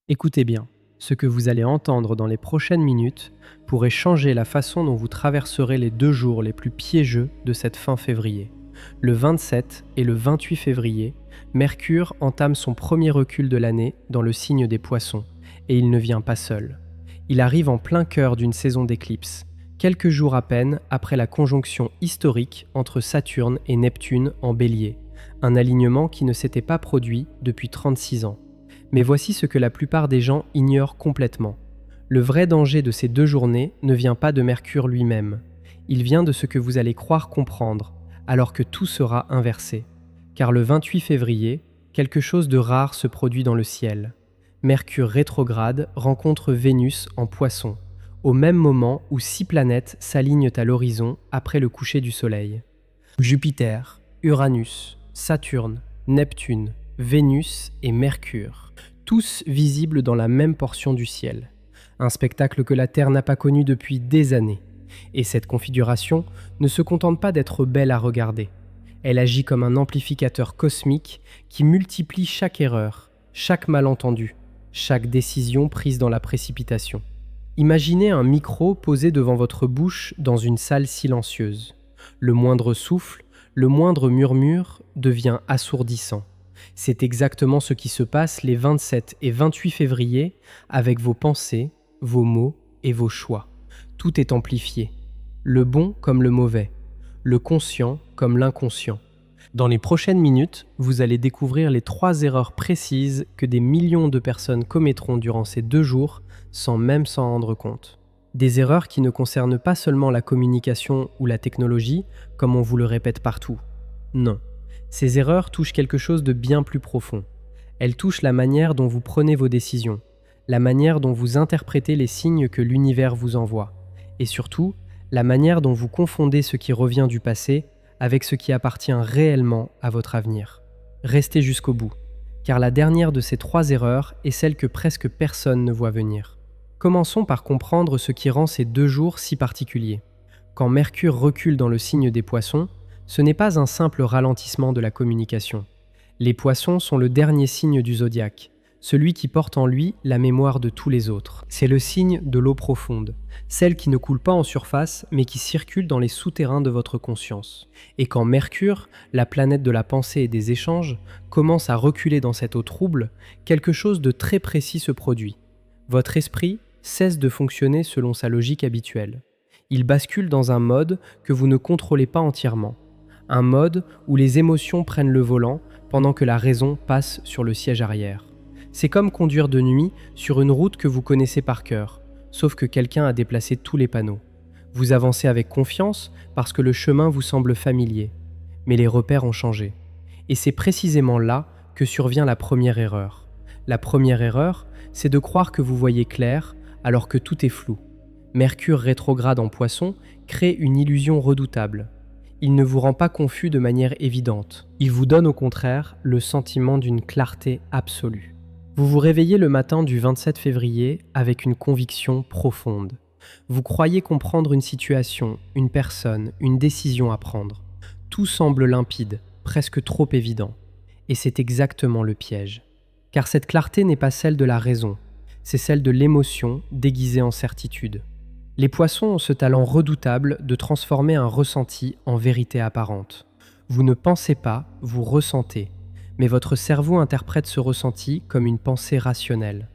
Écoutez bien, ce que vous allez entendre dans les prochaines minutes pourrait changer la façon dont vous traverserez les 2 jours les plus piégeux de cette fin février. Le 27 et le 28 février, Mercure entame son premier recul de l'année dans le signe des Poissons, et il ne vient pas seul. Il arrive en plein cœur d'une saison d'éclipses, quelques jours à peine après la conjonction historique entre Saturne et Neptune en Bélier, un alignement qui ne s'était pas produit depuis 36 ans. Mais voici ce que la plupart des gens ignorent complètement. Le vrai danger de ces 2 journées ne vient pas de Mercure lui-même. Il vient de ce que vous allez croire comprendre, alors que tout sera inversé. Car le 28 février, quelque chose de rare se produit dans le ciel. Mercure rétrograde rencontre Vénus en Poisson, au même moment où 6 planètes s'alignent à l'horizon après le coucher du Soleil. Jupiter, Uranus, Saturne, Neptune, Vénus et Mercure, tous visibles dans la même portion du ciel. Un spectacle que la Terre n'a pas connu depuis des années. Et cette configuration ne se contente pas d'être belle à regarder. Elle agit comme un amplificateur cosmique qui multiplie chaque erreur, chaque malentendu, chaque décision prise dans la précipitation. Imaginez un micro posé devant votre bouche dans une salle silencieuse. Le moindre souffle, le moindre murmure devient assourdissant. C'est exactement ce qui se passe les 27 et 28 février avec vos pensées, vos mots et vos choix. Tout est amplifié, le bon comme le mauvais, le conscient comme l'inconscient. Dans les prochaines minutes, vous allez découvrir les 3 erreurs précises que des millions de personnes commettront durant ces 2 jours sans même s'en rendre compte. Des erreurs qui ne concernent pas seulement la communication ou la technologie, comme on vous le répète partout. Non. Ces erreurs touchent quelque chose de bien plus profond. Elles touchent la manière dont vous prenez vos décisions, la manière dont vous interprétez les signes que l'univers vous envoie, et surtout, la manière dont vous confondez ce qui revient du passé avec ce qui appartient réellement à votre avenir. Restez jusqu'au bout, car la dernière de ces 3 erreurs est celle que presque personne ne voit venir. Commençons par comprendre ce qui rend ces 2 jours si particuliers. Quand Mercure recule dans le signe des Poissons, ce n'est pas un simple ralentissement de la communication. Les Poissons sont le dernier signe du zodiaque, celui qui porte en lui la mémoire de tous les autres. C'est le signe de l'eau profonde, celle qui ne coule pas en surface mais qui circule dans les souterrains de votre conscience. Et quand Mercure, la planète de la pensée et des échanges, commence à reculer dans cette eau trouble, quelque chose de très précis se produit. Votre esprit cesse de fonctionner selon sa logique habituelle. Il bascule dans un mode que vous ne contrôlez pas entièrement. Un mode où les émotions prennent le volant pendant que la raison passe sur le siège arrière. C'est comme conduire de nuit sur une route que vous connaissez par cœur, sauf que quelqu'un a déplacé tous les panneaux. Vous avancez avec confiance parce que le chemin vous semble familier, mais les repères ont changé. Et c'est précisément là que survient la première erreur. La première erreur, c'est de croire que vous voyez clair alors que tout est flou. Mercure rétrograde en Poisson crée une illusion redoutable. Il ne vous rend pas confus de manière évidente. Il vous donne au contraire le sentiment d'une clarté absolue. Vous vous réveillez le matin du 27 février avec une conviction profonde. Vous croyez comprendre une situation, une personne, une décision à prendre. Tout semble limpide, presque trop évident. Et c'est exactement le piège. Car cette clarté n'est pas celle de la raison, c'est celle de l'émotion déguisée en certitude. Les Poissons ont ce talent redoutable de transformer un ressenti en vérité apparente. Vous ne pensez pas, vous ressentez, mais votre cerveau interprète ce ressenti comme une pensée rationnelle.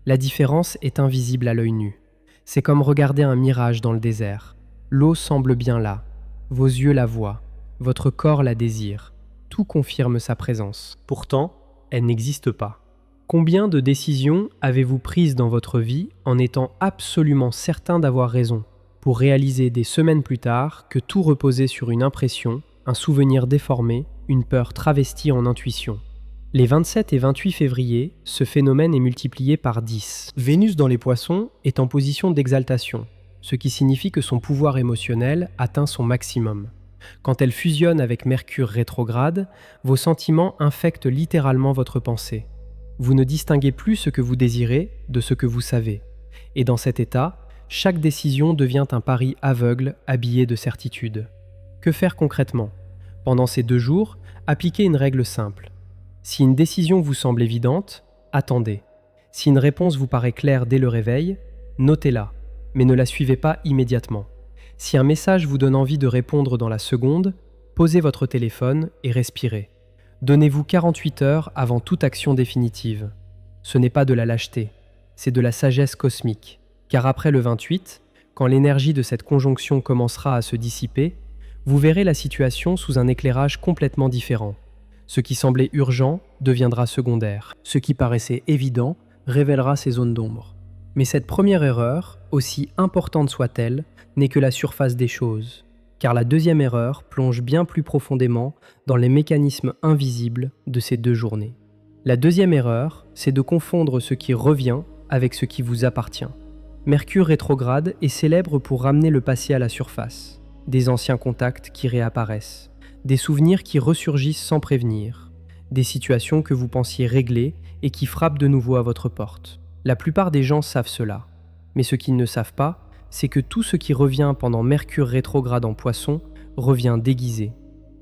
La différence est invisible à l'œil nu. C'est comme regarder un mirage dans le désert. L'eau semble bien là, vos yeux la voient, votre corps la désire. Tout confirme sa présence. Pourtant, elle n'existe pas. Combien de décisions avez-vous prises dans votre vie en étant absolument certain d'avoir raison, pour réaliser des semaines plus tard que tout reposait sur une impression, un souvenir déformé, une peur travestie en intuition? Les 27 et 28 février, ce phénomène est multiplié par 10. Vénus dans les Poissons est en position d'exaltation, ce qui signifie que son pouvoir émotionnel atteint son maximum. Quand elle fusionne avec Mercure rétrograde, vos sentiments infectent littéralement votre pensée. Vous ne distinguez plus ce que vous désirez de ce que vous savez. Et dans cet état, chaque décision devient un pari aveugle habillé de certitude. Que faire concrètement? Pendant ces 2 jours, appliquez une règle simple. Si une décision vous semble évidente, attendez. Si une réponse vous paraît claire dès le réveil, notez-la, mais ne la suivez pas immédiatement. Si un message vous donne envie de répondre dans la seconde, posez votre téléphone et respirez. Donnez-vous 48 heures avant toute action définitive. Ce n'est pas de la lâcheté, c'est de la sagesse cosmique. Car après le 28, quand l'énergie de cette conjonction commencera à se dissiper, vous verrez la situation sous un éclairage complètement différent. Ce qui semblait urgent deviendra secondaire. Ce qui paraissait évident révélera ses zones d'ombre. Mais cette première erreur, aussi importante soit-elle, n'est que la surface des choses. Car la deuxième erreur plonge bien plus profondément dans les mécanismes invisibles de ces 2 journées. La deuxième erreur, c'est de confondre ce qui revient avec ce qui vous appartient. Mercure rétrograde est célèbre pour ramener le passé à la surface. Des anciens contacts qui réapparaissent, des souvenirs qui ressurgissent sans prévenir, des situations que vous pensiez réglées et qui frappent de nouveau à votre porte. La plupart des gens savent cela, mais ce qu'ils ne savent pas, c'est que tout ce qui revient pendant Mercure rétrograde en Poisson revient déguisé.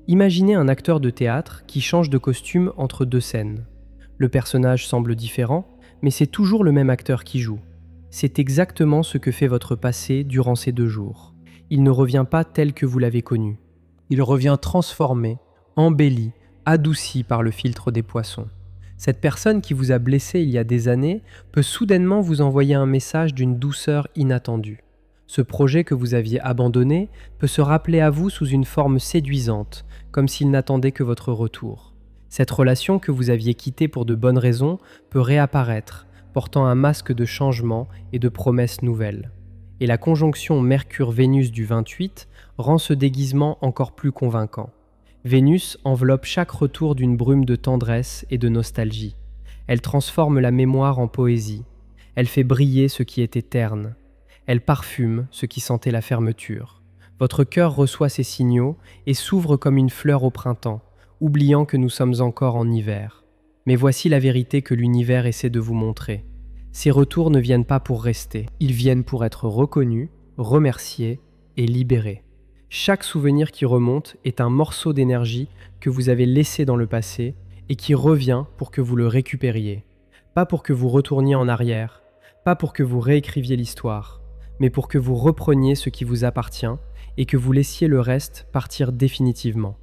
Imaginez un acteur de théâtre qui change de costume entre 2 scènes. Le personnage semble différent, mais c'est toujours le même acteur qui joue. C'est exactement ce que fait votre passé durant ces 2 jours. Il ne revient pas tel que vous l'avez connu. Il revient transformé, embelli, adouci par le filtre des Poissons. Cette personne qui vous a blessé il y a des années peut soudainement vous envoyer un message d'une douceur inattendue. Ce projet que vous aviez abandonné peut se rappeler à vous sous une forme séduisante, comme s'il n'attendait que votre retour. Cette relation que vous aviez quittée pour de bonnes raisons peut réapparaître, portant un masque de changement et de promesses nouvelles. Et la conjonction Mercure-Vénus du 28 rend ce déguisement encore plus convaincant. Vénus enveloppe chaque retour d'une brume de tendresse et de nostalgie. Elle transforme la mémoire en poésie. Elle fait briller ce qui était terne. Elle parfume ce qui sentait la fermeture. Votre cœur reçoit ces signaux et s'ouvre comme une fleur au printemps, oubliant que nous sommes encore en hiver. Mais voici la vérité que l'univers essaie de vous montrer. Ces retours ne viennent pas pour rester. Ils viennent pour être reconnus, remerciés et libérés. Chaque souvenir qui remonte est un morceau d'énergie que vous avez laissé dans le passé et qui revient pour que vous le récupériez. Pas pour que vous retourniez en arrière, pas pour que vous réécriviez l'histoire, mais pour que vous repreniez ce qui vous appartient et que vous laissiez le reste partir définitivement.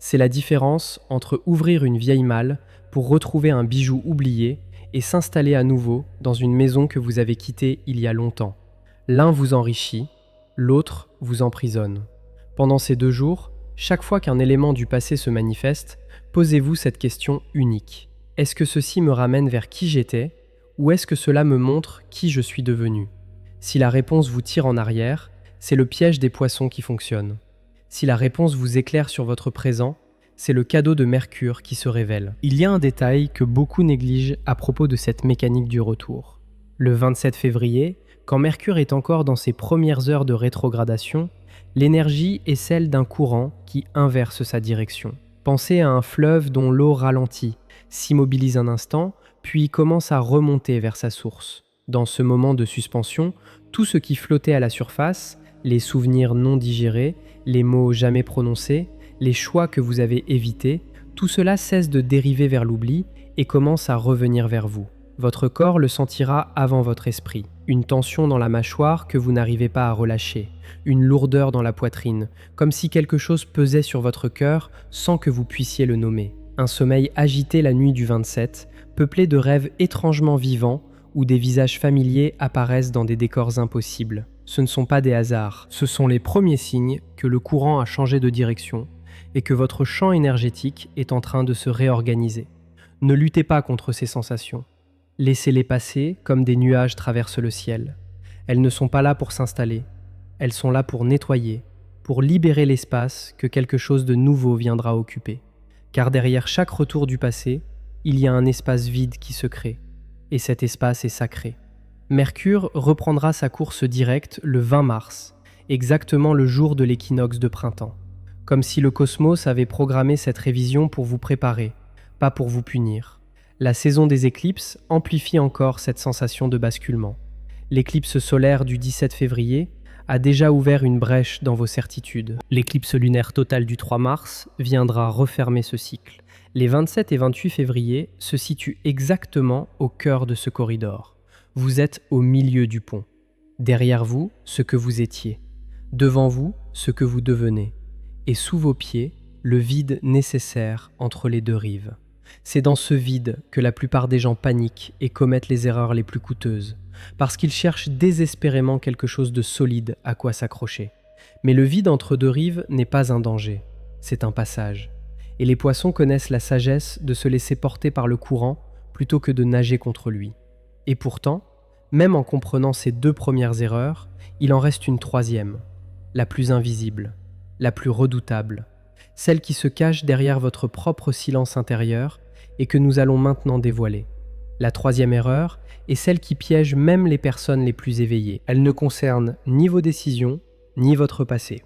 C'est la différence entre ouvrir une vieille malle pour retrouver un bijou oublié et s'installer à nouveau dans une maison que vous avez quittée il y a longtemps. L'un vous enrichit, l'autre vous emprisonne. Pendant ces 2 jours, chaque fois qu'un élément du passé se manifeste, posez-vous cette question unique. Est-ce que ceci me ramène vers qui j'étais, ou est-ce que cela me montre qui je suis devenu ? Si la réponse vous tire en arrière, c'est le piège des Poissons qui fonctionne. Si la réponse vous éclaire sur votre présent, c'est le cadeau de Mercure qui se révèle. Il y a un détail que beaucoup négligent à propos de cette mécanique du retour. Le 27 février, quand Mercure est encore dans ses premières heures de rétrogradation, l'énergie est celle d'un courant qui inverse sa direction. Pensez à un fleuve dont l'eau ralentit, s'immobilise un instant, puis commence à remonter vers sa source. Dans ce moment de suspension, tout ce qui flottait à la surface, les souvenirs non digérés, les mots jamais prononcés, les choix que vous avez évités, tout cela cesse de dériver vers l'oubli et commence à revenir vers vous. Votre corps le sentira avant votre esprit. Une tension dans la mâchoire que vous n'arrivez pas à relâcher, une lourdeur dans la poitrine, comme si quelque chose pesait sur votre cœur sans que vous puissiez le nommer. Un sommeil agité la nuit du 27, peuplé de rêves étrangement vivants où des visages familiers apparaissent dans des décors impossibles. Ce ne sont pas des hasards, ce sont les premiers signes que le courant a changé de direction et que votre champ énergétique est en train de se réorganiser. Ne luttez pas contre ces sensations. Laissez-les passer comme des nuages traversent le ciel. Elles ne sont pas là pour s'installer. Elles sont là pour nettoyer, pour libérer l'espace que quelque chose de nouveau viendra occuper. Car derrière chaque retour du passé, il y a un espace vide qui se crée. Et cet espace est sacré. Mercure reprendra sa course directe le 20 mars, exactement le jour de l'équinoxe de printemps. Comme si le cosmos avait programmé cette révision pour vous préparer, pas pour vous punir. La saison des éclipses amplifie encore cette sensation de basculement. L'éclipse solaire du 17 février a déjà ouvert une brèche dans vos certitudes. L'éclipse lunaire totale du 3 mars viendra refermer ce cycle. Les 27 et 28 février se situent exactement au cœur de ce corridor. Vous êtes au milieu du pont. Derrière vous, ce que vous étiez. Devant vous, ce que vous devenez. Et sous vos pieds, le vide nécessaire entre les deux rives. C'est dans ce vide que la plupart des gens paniquent et commettent les erreurs les plus coûteuses, parce qu'ils cherchent désespérément quelque chose de solide à quoi s'accrocher. Mais le vide entre deux rives n'est pas un danger, c'est un passage. Et les poissons connaissent la sagesse de se laisser porter par le courant plutôt que de nager contre lui. Et pourtant, même en comprenant ces deux premières erreurs, il en reste une troisième, la plus invisible, la plus redoutable, celle qui se cache derrière votre propre silence intérieur et que nous allons maintenant dévoiler. La troisième erreur est celle qui piège même les personnes les plus éveillées. Elle ne concerne ni vos décisions, ni votre passé.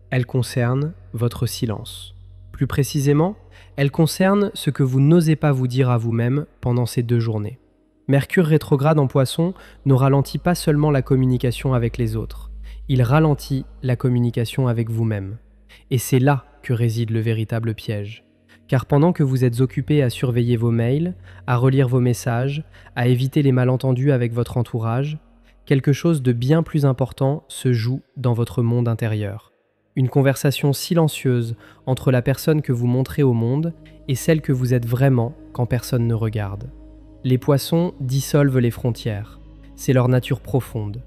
Elle concerne votre silence. Plus précisément, elle concerne ce que vous n'osez pas vous dire à vous-même pendant ces 2 journées. Mercure rétrograde en Poisson ne ralentit pas seulement la communication avec les autres, il ralentit la communication avec vous-même. Et c'est là que réside le véritable piège. Car pendant que vous êtes occupé à surveiller vos mails, à relire vos messages, à éviter les malentendus avec votre entourage, quelque chose de bien plus important se joue dans votre monde intérieur. Une conversation silencieuse entre la personne que vous montrez au monde et celle que vous êtes vraiment quand personne ne regarde. Les poissons dissolvent les frontières, c'est leur nature profonde.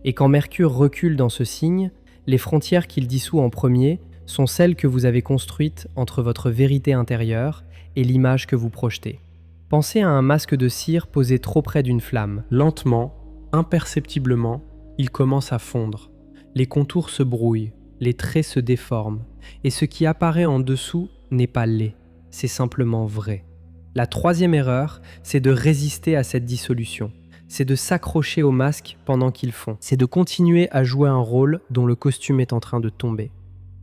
Et quand Mercure recule dans ce signe, les frontières qu'il dissout en premier sont celles que vous avez construites entre votre vérité intérieure et l'image que vous projetez. Pensez à un masque de cire posé trop près d'une flamme. Lentement, imperceptiblement, il commence à fondre. Les contours se brouillent, les traits se déforment, et ce qui apparaît en dessous n'est pas laid, c'est simplement vrai. La troisième erreur, c'est de résister à cette dissolution. C'est de s'accrocher au masque pendant qu'il fond. C'est de continuer à jouer un rôle dont le costume est en train de tomber.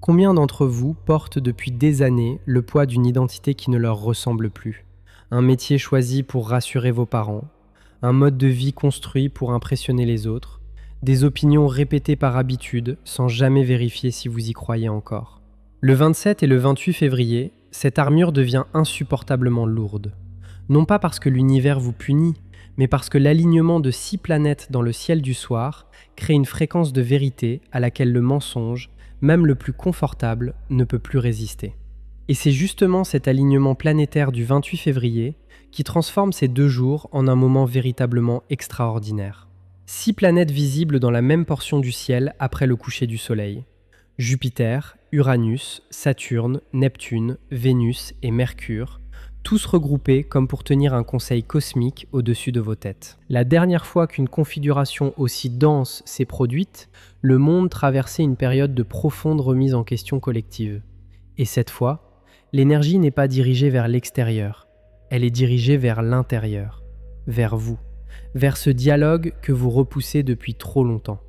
Combien d'entre vous portent depuis des années le poids d'une identité qui ne leur ressemble plus? Un métier choisi pour rassurer vos parents, un mode de vie construit pour impressionner les autres, des opinions répétées par habitude sans jamais vérifier si vous y croyez encore. Le 27 et le 28 février, cette armure devient insupportablement lourde. Non pas parce que l'univers vous punit, mais parce que l'alignement de 6 planètes dans le ciel du soir crée une fréquence de vérité à laquelle le mensonge, même le plus confortable, ne peut plus résister. Et c'est justement cet alignement planétaire du 28 février qui transforme ces 2 jours en un moment véritablement extraordinaire. 6 planètes visibles dans la même portion du ciel après le coucher du Soleil. Jupiter, Uranus, Saturne, Neptune, Vénus et Mercure, tous regroupés comme pour tenir un conseil cosmique au-dessus de vos têtes. La dernière fois qu'une configuration aussi dense s'est produite, le monde traversait une période de profonde remise en question collective. Et cette fois, l'énergie n'est pas dirigée vers l'extérieur, elle est dirigée vers l'intérieur, vers vous, vers ce dialogue que vous repoussez depuis trop longtemps.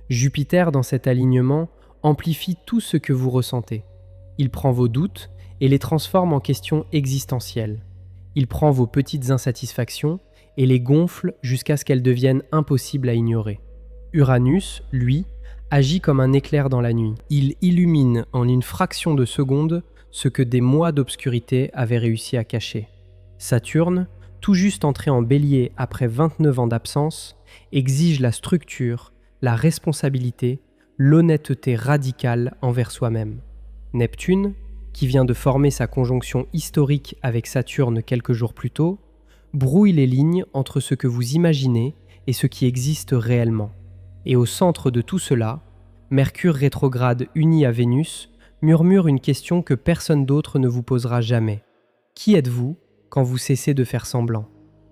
Jupiter, dans cet alignement, amplifie tout ce que vous ressentez. Il prend vos doutes et les transforme en questions existentielles. Il prend vos petites insatisfactions et les gonfle jusqu'à ce qu'elles deviennent impossibles à ignorer. Uranus, lui, agit comme un éclair dans la nuit. Il illumine en une fraction de seconde ce que des mois d'obscurité avaient réussi à cacher. Saturne, tout juste entré en Bélier après 29 ans d'absence, exige la structure, la responsabilité, l'honnêteté radicale envers soi-même. Neptune, qui vient de former sa conjonction historique avec Saturne quelques jours plus tôt, brouille les lignes entre ce que vous imaginez et ce qui existe réellement. Et au centre de tout cela, Mercure rétrograde uni à Vénus murmure une question que personne d'autre ne vous posera jamais. Qui êtes-vous quand vous cessez de faire semblant?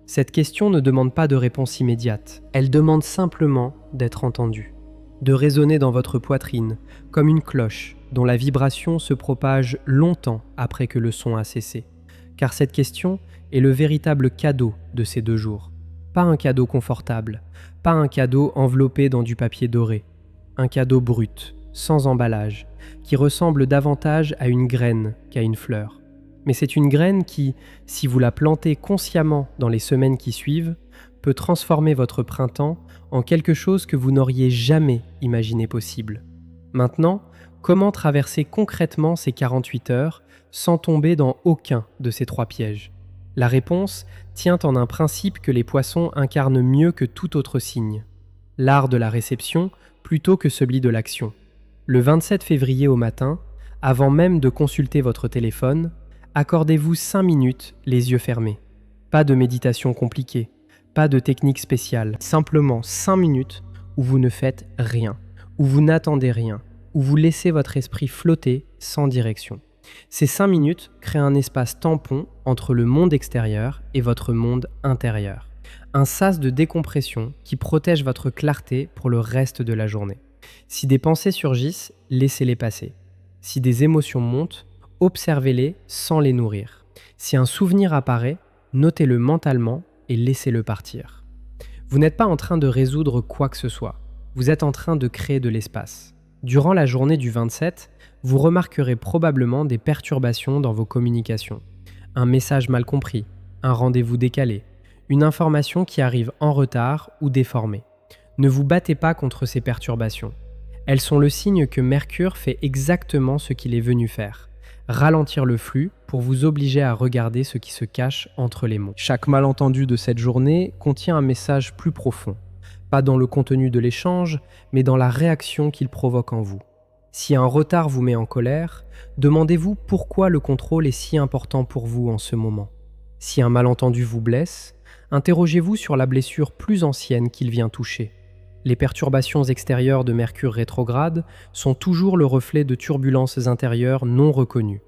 Cette question ne demande pas de réponse immédiate, elle demande simplement d'être entendue, de résonner dans votre poitrine comme une cloche dont la vibration se propage longtemps après que le son a cessé. Car cette question est le véritable cadeau de ces 2 jours. Pas un cadeau confortable, pas un cadeau enveloppé dans du papier doré. Un cadeau brut, sans emballage, qui ressemble davantage à une graine qu'à une fleur. Mais c'est une graine qui, si vous la plantez consciemment dans les semaines qui suivent, peut transformer votre printemps en quelque chose que vous n'auriez jamais imaginé possible. Maintenant, Comment traverser concrètement ces 48 heures sans tomber dans aucun de ces 3 pièges? La réponse tient en un principe que les poissons incarnent mieux que tout autre signe: l'art de la réception plutôt que celui de l'action. Le 27 février au matin, avant même de consulter votre téléphone, accordez-vous 5 minutes les yeux fermés. Pas de méditation compliquée, pas de technique spéciale, simplement 5 minutes où vous ne faites rien, où vous n'attendez rien, où vous laissez votre esprit flotter sans direction. Ces 5 minutes créent un espace tampon entre le monde extérieur et votre monde intérieur. Un sas de décompression qui protège votre clarté pour le reste de la journée. Si des pensées surgissent, laissez-les passer. Si des émotions montent, observez-les sans les nourrir. Si un souvenir apparaît, notez-le mentalement et laissez-le partir. Vous n'êtes pas en train de résoudre quoi que ce soit. Vous êtes en train de créer de l'espace. Durant la journée du 27, vous remarquerez probablement des perturbations dans vos communications. Un message mal compris, un rendez-vous décalé, une information qui arrive en retard ou déformée. Ne vous battez pas contre ces perturbations. Elles sont le signe que Mercure fait exactement ce qu'il est venu faire: ralentir le flux pour vous obliger à regarder ce qui se cache entre les mots. Chaque malentendu de cette journée contient un message plus profond, pas dans le contenu de l'échange, mais dans la réaction qu'il provoque en vous. Si un retard vous met en colère, demandez-vous pourquoi le contrôle est si important pour vous en ce moment. Si un malentendu vous blesse, interrogez-vous sur la blessure plus ancienne qu'il vient toucher. Les perturbations extérieures de Mercure rétrograde sont toujours le reflet de turbulences intérieures non reconnues.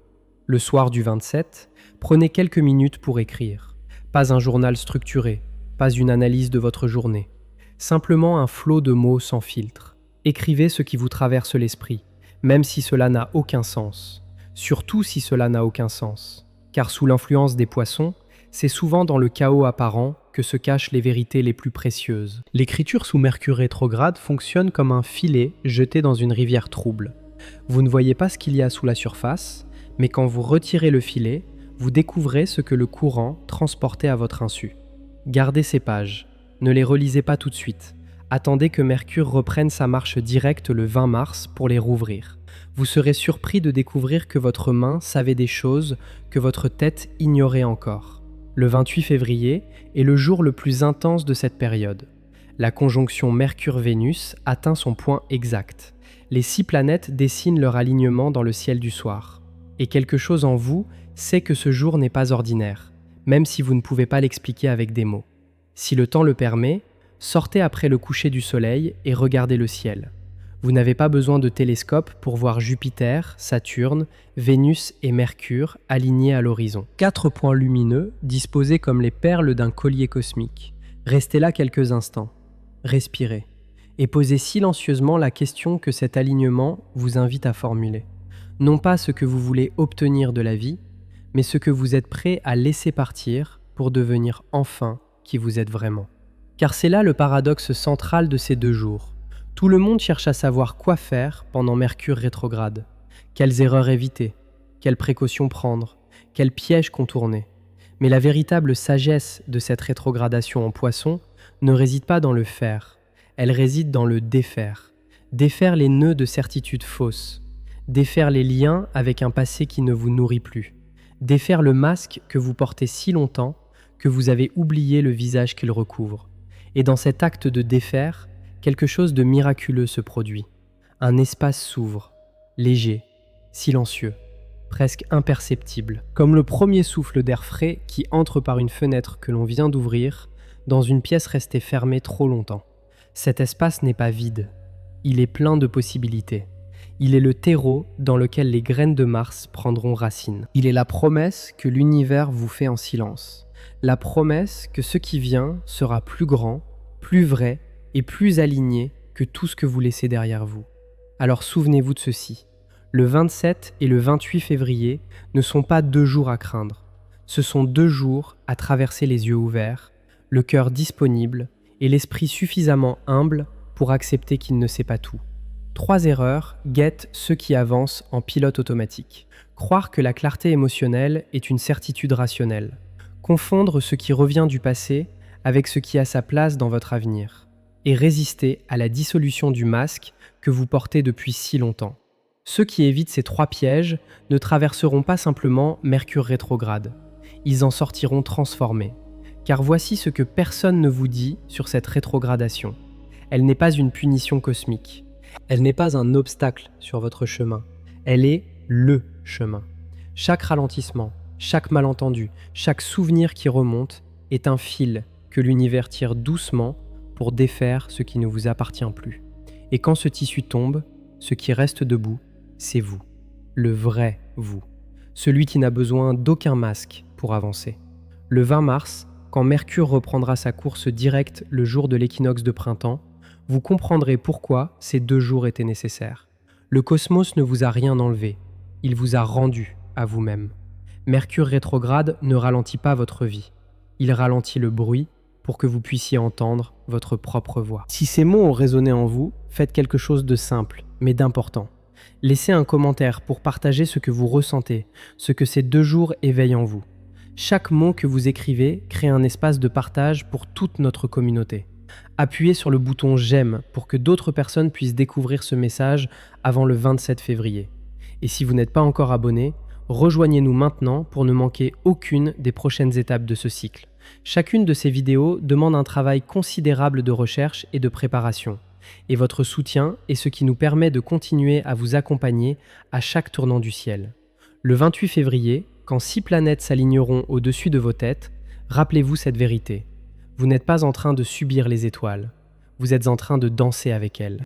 Le soir du 27, prenez quelques minutes pour écrire. Pas un journal structuré, pas une analyse de votre journée. Simplement un flot de mots sans filtre. Écrivez ce qui vous traverse l'esprit, même si cela n'a aucun sens. Surtout si cela n'a aucun sens. Car sous l'influence des poissons, c'est souvent dans le chaos apparent que se cachent les vérités les plus précieuses. L'écriture sous Mercure rétrograde fonctionne comme un filet jeté dans une rivière trouble. Vous ne voyez pas ce qu'il y a sous la surface, mais quand vous retirez le filet, vous découvrez ce que le courant transportait à votre insu. Gardez ces pages, ne les relisez pas tout de suite. Attendez que Mercure reprenne sa marche directe le 20 mars pour les rouvrir. Vous serez surpris de découvrir que votre main savait des choses que votre tête ignorait encore. Le 28 février est le jour le plus intense de cette période. La conjonction Mercure-Vénus atteint son point exact. Les 6 planètes dessinent leur alignement dans le ciel du soir. Et quelque chose en vous sait que ce jour n'est pas ordinaire, même si vous ne pouvez pas l'expliquer avec des mots. Si le temps le permet, sortez après le coucher du soleil et regardez le ciel. Vous n'avez pas besoin de télescope pour voir Jupiter, Saturne, Vénus et Mercure alignés à l'horizon. 4 points lumineux disposés comme les perles d'un collier cosmique. Restez là quelques instants, respirez et posez silencieusement la question que cet alignement vous invite à formuler. Non pas ce que vous voulez obtenir de la vie, mais ce que vous êtes prêt à laisser partir pour devenir enfin qui vous êtes vraiment. Car c'est là le paradoxe central de ces 2 jours. Tout le monde cherche à savoir quoi faire pendant Mercure rétrograde. Quelles erreurs éviter, quelles précautions prendre, quels pièges contourner. Mais la véritable sagesse de cette rétrogradation en Poisson ne réside pas dans le faire, elle réside dans le défaire. Défaire les nœuds de certitudes fausses, défaire les liens avec un passé qui ne vous nourrit plus, défaire le masque que vous portez si longtemps que vous avez oublié le visage qu'il recouvre. Et dans cet acte de défaire, quelque chose de miraculeux se produit. Un espace s'ouvre, léger, silencieux, presque imperceptible, comme le premier souffle d'air frais qui entre par une fenêtre que l'on vient d'ouvrir dans une pièce restée fermée trop longtemps. Cet espace n'est pas vide, il est plein de possibilités. Il est le terreau dans lequel les graines de Mars prendront racine. Il est la promesse que l'univers vous fait en silence. La promesse que ce qui vient sera plus grand, plus vrai et plus aligné que tout ce que vous laissez derrière vous. Alors souvenez-vous de ceci. Le 27 et le 28 février ne sont pas 2 jours à craindre. Ce sont 2 jours à traverser les yeux ouverts, le cœur disponible et l'esprit suffisamment humble pour accepter qu'il ne sait pas tout. 3 erreurs guettent ceux qui avancent en pilote automatique. Croire que la clarté émotionnelle est une certitude rationnelle. Confondre ce qui revient du passé avec ce qui a sa place dans votre avenir. Et résister à la dissolution du masque que vous portez depuis si longtemps. Ceux qui évitent ces 3 pièges ne traverseront pas simplement Mercure rétrograde. Ils en sortiront transformés. Car voici ce que personne ne vous dit sur cette rétrogradation. Elle n'est pas une punition cosmique. Elle n'est pas un obstacle sur votre chemin. Elle est le chemin. Chaque ralentissement, chaque malentendu, chaque souvenir qui remonte est un fil que l'univers tire doucement pour défaire ce qui ne vous appartient plus. Et quand ce tissu tombe, ce qui reste debout, c'est vous, le vrai vous, celui qui n'a besoin d'aucun masque pour avancer. Le 20 mars, quand Mercure reprendra sa course directe le jour de l'équinoxe de printemps, vous comprendrez pourquoi ces 2 jours étaient nécessaires. Le cosmos ne vous a rien enlevé, il vous a rendu à vous-même. Mercure rétrograde ne ralentit pas votre vie, il ralentit le bruit pour que vous puissiez entendre votre propre voix. Si ces mots ont résonné en vous, faites quelque chose de simple, mais d'important. Laissez un commentaire pour partager ce que vous ressentez, ce que ces 2 jours éveillent en vous. Chaque mot que vous écrivez crée un espace de partage pour toute notre communauté. Appuyez sur le bouton « J'aime » pour que d'autres personnes puissent découvrir ce message avant le 27 février. Et si vous n'êtes pas encore abonné, rejoignez-nous maintenant pour ne manquer aucune des prochaines étapes de ce cycle. Chacune de ces vidéos demande un travail considérable de recherche et de préparation. Et votre soutien est ce qui nous permet de continuer à vous accompagner à chaque tournant du ciel. Le 28 février, quand 6 planètes s'aligneront au-dessus de vos têtes, rappelez-vous cette vérité. Vous n'êtes pas en train de subir les étoiles, vous êtes en train de danser avec elles.